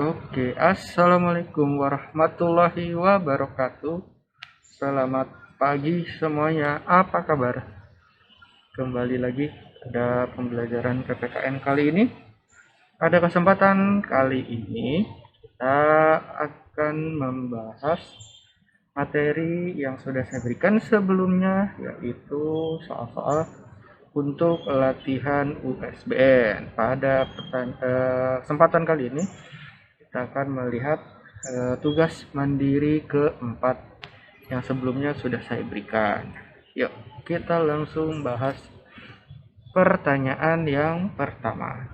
Oke, assalamualaikum warahmatullahi wabarakatuh. Selamat pagi semuanya. Apa kabar? Kembali lagi pada pembelajaran PPKN kali ini. Pada kesempatan kali ini kita akan membahas materi yang sudah saya berikan sebelumnya, yaitu soal-soal untuk latihan USBN. Pada kesempatan kali ini kita akan melihat tugas mandiri keempat yang sebelumnya sudah saya berikan. Yuk, kita langsung bahas pertanyaan yang pertama.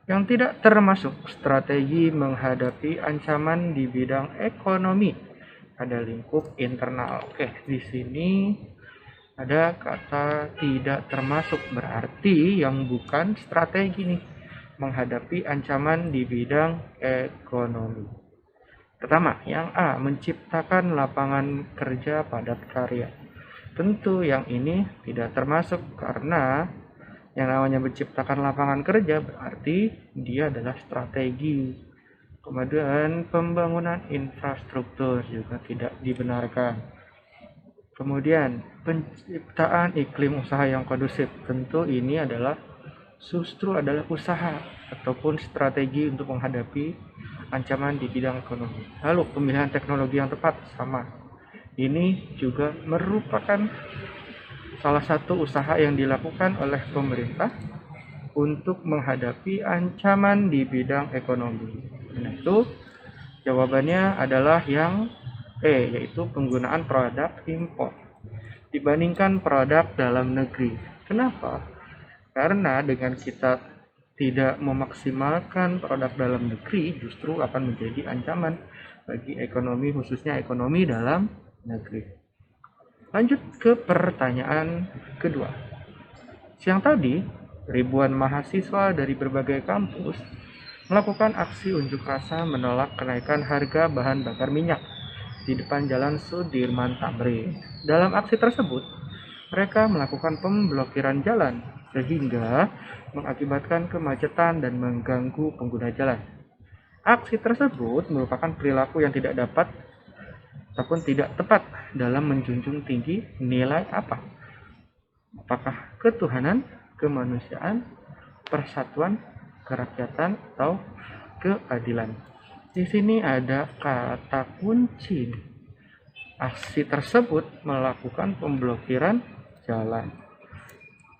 Yang tidak termasuk strategi menghadapi ancaman di bidang ekonomi pada lingkup internal. Oke, di sini ada kata tidak termasuk, berarti yang bukan strategi nih menghadapi ancaman di bidang ekonomi. Pertama, yang A, menciptakan lapangan kerja padat karya. Tentu yang ini tidak termasuk karena yang namanya menciptakan lapangan kerja berarti dia adalah strategi. Kemudian pembangunan infrastruktur juga tidak dibenarkan. Kemudian penciptaan iklim usaha yang kondusif. Tentu ini adalah justru adalah usaha ataupun strategi untuk menghadapi ancaman di bidang ekonomi. Lalu pemilihan teknologi yang tepat, sama. Ini juga merupakan salah satu usaha yang dilakukan oleh pemerintah untuk menghadapi ancaman di bidang ekonomi. Nah, itu jawabannya adalah yang E, yaitu penggunaan produk impor dibandingkan produk dalam negeri. Kenapa? Karena dengan kita tidak memaksimalkan produk dalam negeri, justru akan menjadi ancaman bagi ekonomi, khususnya ekonomi dalam negeri. Lanjut ke pertanyaan kedua. Siang tadi, ribuan mahasiswa dari berbagai kampus melakukan aksi unjuk rasa menolak kenaikan harga bahan bakar minyak di depan Jalan Sudirman Tamrin. Dalam aksi tersebut, mereka melakukan pemblokiran jalan sehingga mengakibatkan kemacetan dan mengganggu pengguna jalan. Aksi tersebut merupakan perilaku yang tidak dapat ataupun tidak tepat dalam menjunjung tinggi nilai apa? Apakah ketuhanan, kemanusiaan, persatuan, kerakyatan, atau keadilan? Di sini ada kata kunci. Aksi tersebut melakukan pemblokiran jalan.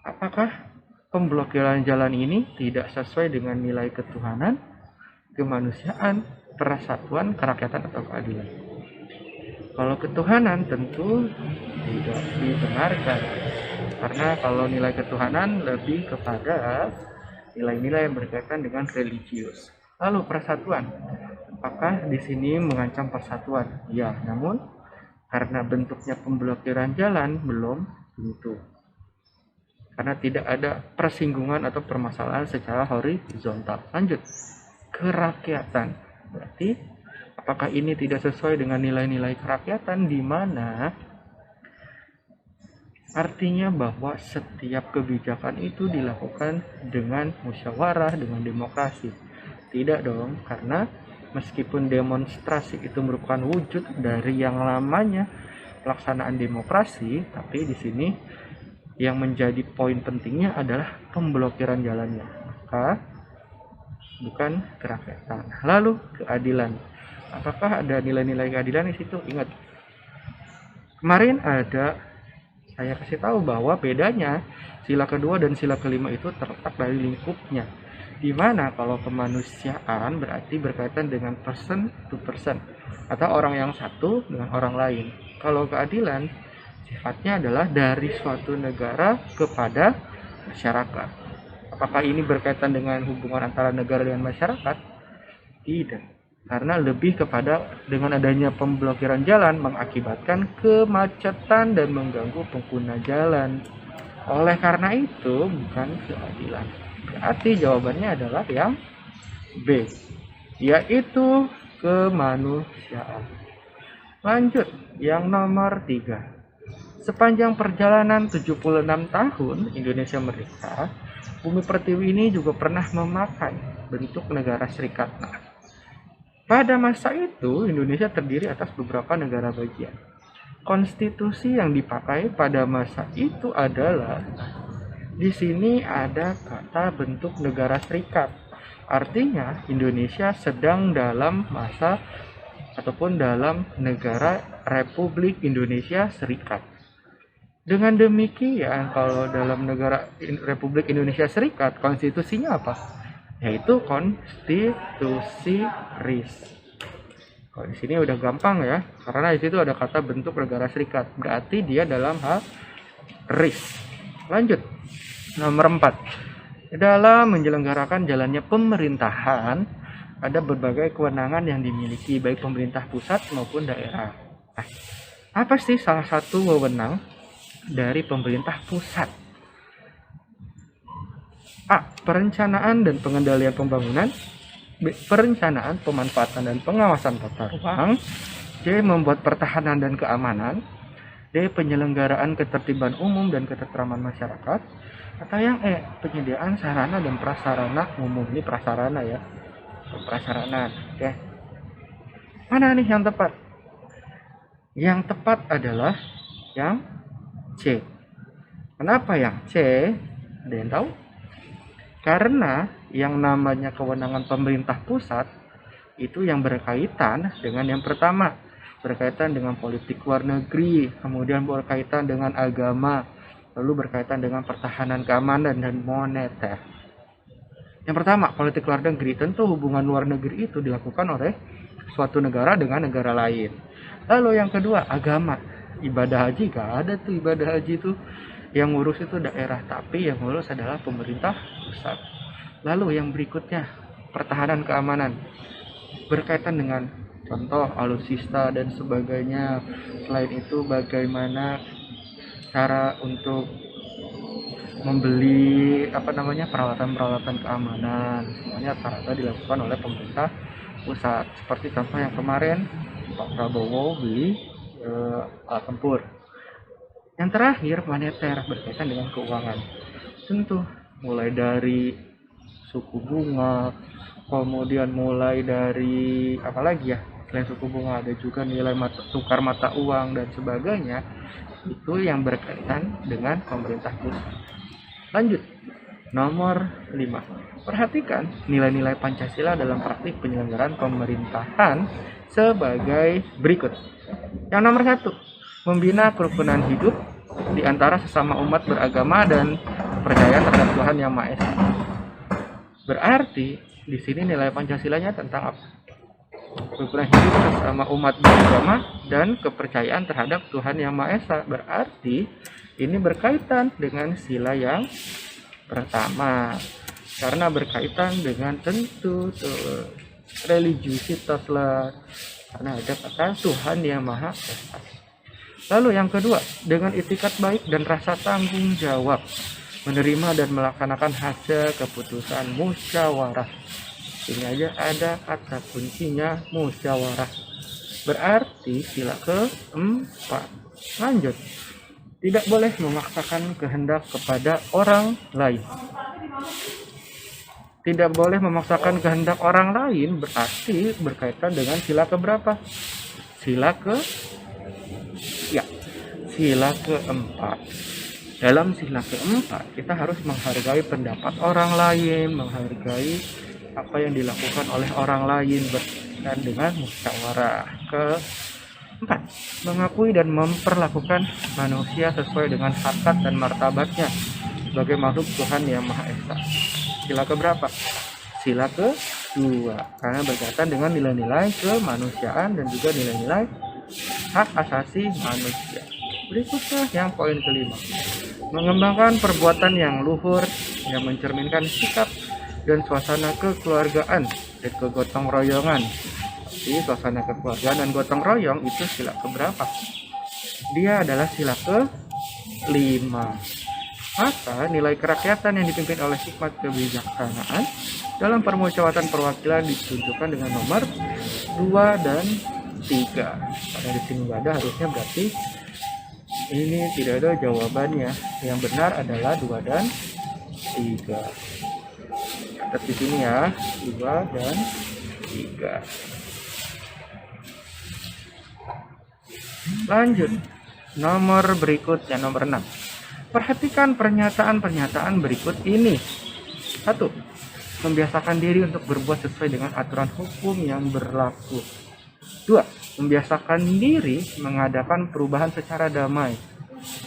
Apakah pemblokiran jalan ini tidak sesuai dengan nilai ketuhanan, kemanusiaan, persatuan, kerakyatan, atau keadilan? Kalau ketuhanan tentu tidak dibenarkan, karena kalau nilai ketuhanan lebih kepada nilai-nilai yang berkaitan dengan religius. Lalu persatuan, apakah di sini mengancam persatuan? Ya, namun karena bentuknya pemblokiran jalan belum tentu. Karena tidak ada persinggungan atau permasalahan secara horizontal. Lanjut, kerakyatan. Berarti apakah ini tidak sesuai dengan nilai-nilai kerakyatan, di mana artinya bahwa setiap kebijakan itu dilakukan dengan musyawarah, dengan demokrasi? Tidak dong, karena meskipun demonstrasi itu merupakan wujud dari yang lamanya pelaksanaan demokrasi, tapi di sini yang menjadi poin pentingnya adalah pemblokiran jalannya, maka bukan kerakyatan. Lalu keadilan, apakah ada nilai-nilai keadilan di situ? Ingat, kemarin saya kasih tahu bahwa bedanya sila kedua dan sila kelima itu terletak dari lingkupnya, di mana kalau kemanusiaan berarti berkaitan dengan person to person atau orang yang satu dengan orang lain. Kalau keadilan sifatnya adalah dari suatu negara kepada masyarakat. Apakah ini berkaitan dengan hubungan antara negara dengan masyarakat? Tidak, karena lebih kepada dengan adanya pemblokiran jalan mengakibatkan kemacetan dan mengganggu pengguna jalan. Oleh karena itu bukan keadilan. Berarti jawabannya adalah yang B, yaitu kemanusiaan. Lanjut, yang nomor 3. Sepanjang perjalanan 76 tahun Indonesia merdeka, bumi pertiwi ini juga pernah memakai bentuk negara serikat. Nah, Pada masa itu, Indonesia terdiri atas beberapa negara bagian. Konstitusi yang dipakai pada masa itu adalah, di sini ada kata bentuk negara serikat. Artinya Indonesia sedang dalam masa ataupun dalam negara Republik Indonesia Serikat. Dengan demikian, kalau dalam negara Republik Indonesia Serikat, konstitusinya apa? Yaitu konstitusi RIS. Kalau di sini udah gampang ya, karena di situ ada kata bentuk negara serikat. Berarti dia dalam hal RIS. Lanjut. Nomor 4. Dalam menyelenggarakan jalannya pemerintahan, ada berbagai kewenangan yang dimiliki baik pemerintah pusat maupun daerah. Nah, apa sih salah satu wewenang dari pemerintah pusat? A. Perencanaan dan pengendalian pembangunan. B. Perencanaan, pemanfaatan dan pengawasan tata ruang. C. Membuat pertahanan dan keamanan. D. Penyelenggaraan ketertiban umum dan ketentraman masyarakat. Atau yang E. Penyediaan sarana dan prasarana umum. Ini prasarana ya, prasarana. Oke. Mana nih yang tepat? Yang tepat adalah yang C. Kenapa yang C? Ada yang tahu? Karena yang namanya kewenangan pemerintah pusat itu yang berkaitan dengan yang pertama, berkaitan dengan politik luar negeri, kemudian berkaitan dengan agama, lalu berkaitan dengan pertahanan keamanan dan moneter. Yang pertama, politik luar negeri. Tentu hubungan luar negeri itu dilakukan oleh suatu negara dengan negara lain. Lalu yang kedua, agama. Ibadah haji, gak ada tuh ibadah haji itu. Yang ngurus itu daerah, tapi yang ngurus adalah pemerintah pusat. Lalu yang berikutnya, pertahanan keamanan. Berkaitan dengan contoh alutsista dan sebagainya. Selain itu bagaimana cara untuk membeli peralatan-peralatan keamanan. Semuanya rata-rata dilakukan oleh pemerintah pusat. Seperti contoh yang kemarin Pak Prabowo beli alat tempur. Yang terakhir, moneter, berkaitan dengan keuangan. Tentu mulai dari suku bunga, kemudian mulai dari apalagi ya, selain suku bunga ada juga nilai tukar mata uang dan sebagainya. Itu yang berkaitan dengan pemerintah pusat. Lanjut. Nomor 5. Perhatikan nilai-nilai Pancasila dalam praktik penyelenggaraan pemerintahan sebagai berikut. Yang nomor 1, membina kerukunan hidup di antara sesama umat beragama dan percaya terhadap Tuhan Yang Maha Esa. Berarti di sini nilai Pancasilanya tentang apa? Kerukunan hidup sesama umat beragama dan kepercayaan terhadap Tuhan Yang Maha Esa. Berarti ini berkaitan dengan sila yang pertama, karena berkaitan dengan tentu religiusitas lah, karena ada kata Tuhan Yang Maha Esa. Lalu yang kedua, dengan itikat baik dan rasa tanggung jawab, menerima dan melaksanakan hasil keputusan musyawarah. Ini aja ada kata kuncinya musyawarah. Berarti sila keempat. Lanjut. Tidak boleh memaksakan kehendak kepada orang lain. Tidak boleh memaksakan kehendak orang lain berarti berkaitan dengan sila keberapa? Sila keempat. Dalam sila keempat, kita harus menghargai pendapat orang lain, menghargai apa yang dilakukan oleh orang lain berkaitan dengan musyawarah. Keempat, mengakui dan memperlakukan manusia sesuai dengan harkat dan martabatnya sebagai makhluk Tuhan Yang Maha Esa. Sila keberapa? Sila kedua, karena berkaitan dengan nilai-nilai kemanusiaan dan juga nilai-nilai hak asasi manusia. Berikutnya yang poin kelima, mengembangkan perbuatan yang luhur yang mencerminkan sikap dan suasana kekeluargaan dan kegotong royongan. Jadi suasana kekeluargaan dan gotong royong itu sila keberapa? Dia adalah sila kelima. Maka nilai kerakyatan yang dipimpin oleh hikmat kebijaksanaan dalam permusyawaratan perwakilan ditunjukkan dengan nomor 2 dan 3. Pada di sini nggak ada, harusnya berarti ini tidak ada jawabannya. Yang benar adalah 2 dan 3. Catat di sini ya, 2 dan 3. Lanjut, nomor berikutnya, nomor 6. Perhatikan pernyataan-pernyataan berikut ini. 1. Membiasakan diri untuk berbuat sesuai dengan aturan hukum yang berlaku. 2. Membiasakan diri mengadakan perubahan secara damai.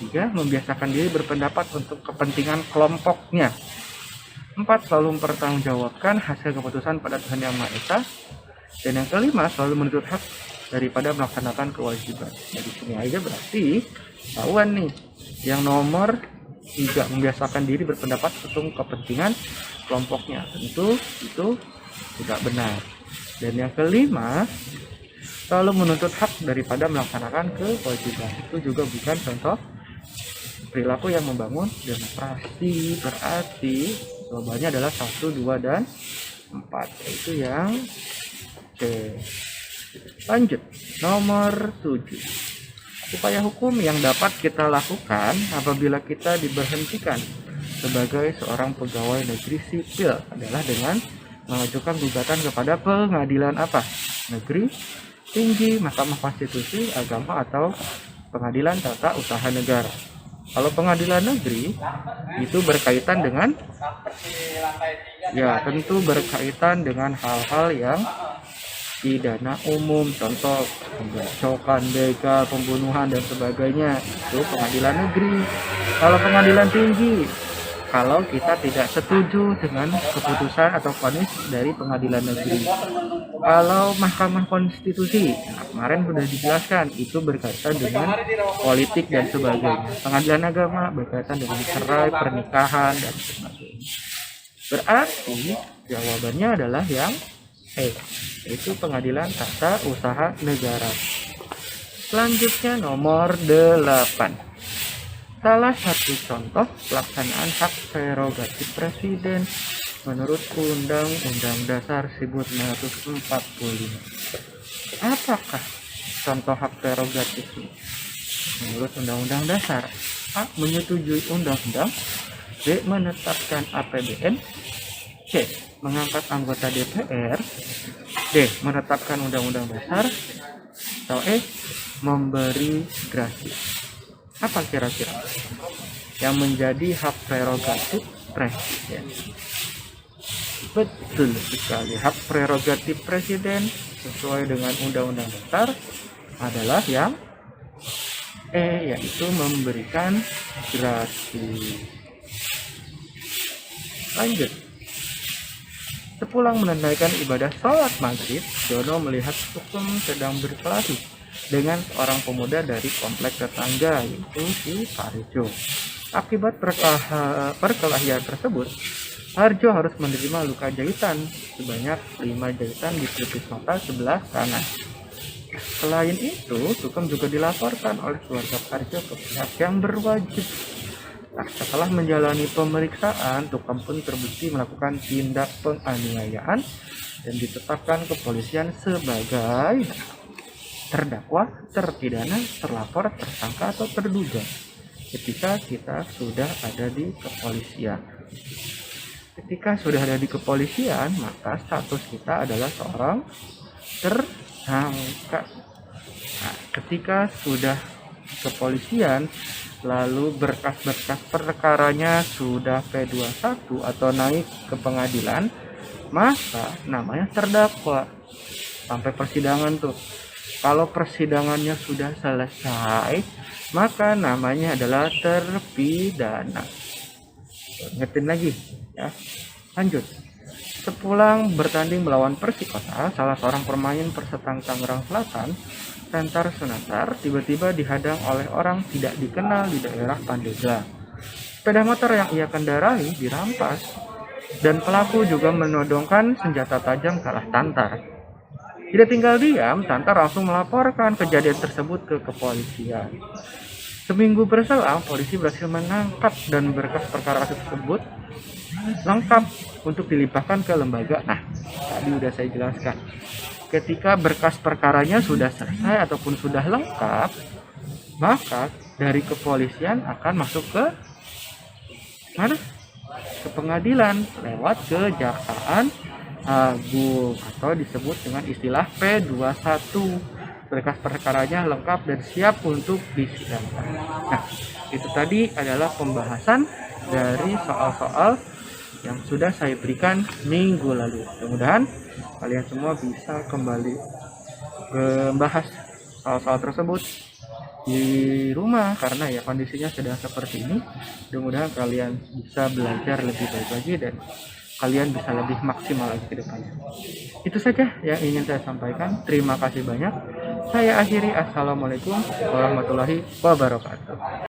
3. Membiasakan diri berpendapat untuk kepentingan kelompoknya. 4. Selalu mempertanggungjawabkan hasil keputusan pada Tuhan Yang Maha Esa. Dan yang kelima, selalu menuntut hak daripada melaksanakan kewajiban. Jadi sini aja berarti tahuan nih. Yang nomor 3, membiasakan diri berpendapat untuk kepentingan kelompoknya. Tentu itu tidak benar. Dan yang kelima, selalu menuntut hak daripada melaksanakan kewajiban. Itu juga bukan contoh perilaku yang membangun demokrasi. Berarti jawabannya adalah 1, 2, dan 4, yaitu yang C. Lanjut, nomor 7. Upaya hukum yang dapat kita lakukan apabila kita diberhentikan sebagai seorang pegawai negeri sipil adalah dengan mengajukan gugatan kepada pengadilan apa? Negeri tinggi, Mahkamah Konstitusi, agama, atau pengadilan tata usaha negara. Kalau pengadilan negeri itu berkaitan dengan, ya tentu berkaitan dengan hal-hal yang pidana umum, contoh pembacokan, begal, pembunuhan, dan sebagainya. Itu pengadilan negeri. Kalau pengadilan tinggi, kalau kita tidak setuju dengan keputusan atau vonis dari pengadilan negeri. Kalau Mahkamah Konstitusi, kemarin sudah dijelaskan, itu berkaitan dengan politik dan sebagainya. Pengadilan agama berkaitan dengan cerai, pernikahan, dan sebagainya. Berarti jawabannya adalah yang E, yaitu pengadilan tata usaha negara. Selanjutnya nomor 8. Salah satu contoh pelaksanaan hak prerogatif presiden menurut Undang-Undang Dasar 1945. Apakah contoh hak prerogatif ini? Menurut Undang-Undang Dasar, A. Menyetujui undang-undang. B. Menetapkan APBN. C. Mengangkat anggota DPR. D. Menetapkan undang-undang dasar. Atau E. Memberi grasi. Apa kira-kira yang menjadi hak prerogatif presiden? Betul sekali, hak prerogatif presiden sesuai dengan undang-undang dasar adalah yang E, yaitu memberikan grasi. Lanjut. Sepulang menunaikan ibadah sholat maghrib, Dono melihat Sugeng sedang berkelahi dengan seorang pemuda dari komplek tetangga, yaitu si Harjo. Akibat perkelahian tersebut, Harjo harus menerima luka jahitan sebanyak 5 jahitan di pelipis mata sebelah kanan. Selain itu, Sugeng juga dilaporkan oleh keluarga Harjo ke pihak yang berwajib. Nah, setelah menjalani pemeriksaan, Sugeng pun terbukti melakukan tindak penganiayaan dan ditetapkan kepolisian sebagai terdakwa, terpidana, terlapor, tersangka, atau terduga ketika kita sudah ada di kepolisian. Ketika sudah ada di kepolisian, maka status kita adalah seorang tersangka. Nah, ketika sudah kepolisian, lalu berkas-berkas perkaranya sudah P21 atau naik ke pengadilan, maka namanya terdakwa sampai persidangan tuh. Kalau persidangannya sudah selesai, maka namanya adalah terpidana. Ingetin lagi ya. Lanjut. Sepulang bertanding melawan Persikota, salah seorang pemain Persetang Tangerang Selatan, Sentar Sunatar, tiba-tiba dihadang oleh orang tidak dikenal di daerah Pandeglang. Sepeda motor yang ia kendarai dirampas, dan pelaku juga menodongkan senjata tajam ke arah Tantar. Tidak tinggal diam, Tantar langsung melaporkan kejadian tersebut ke kepolisian. Seminggu berselang, polisi berhasil menangkap dan berkas perkara tersebut lengkap untuk dilimpahkan ke lembaga. Nah, tadi udah saya jelaskan. Ketika berkas perkaranya sudah selesai ataupun sudah lengkap, maka dari kepolisian akan masuk ke mana? Ke pengadilan lewat Kejaksaan Agung atau disebut dengan istilah P21. berkas perkaranya lengkap dan siap untuk disidangkan. Nah, itu tadi adalah pembahasan dari soal-soal yang sudah saya berikan minggu lalu. Mudah-mudahan kalian semua bisa kembali membahas soal-soal tersebut di rumah, karena ya kondisinya sedang seperti ini. Mudah-mudahan kalian bisa belajar lebih baik lagi dan kalian bisa lebih maksimal lagi ke depannya. Itu saja yang ingin saya sampaikan. Terima kasih banyak. Saya akhiri. Assalamualaikum warahmatullahi wabarakatuh.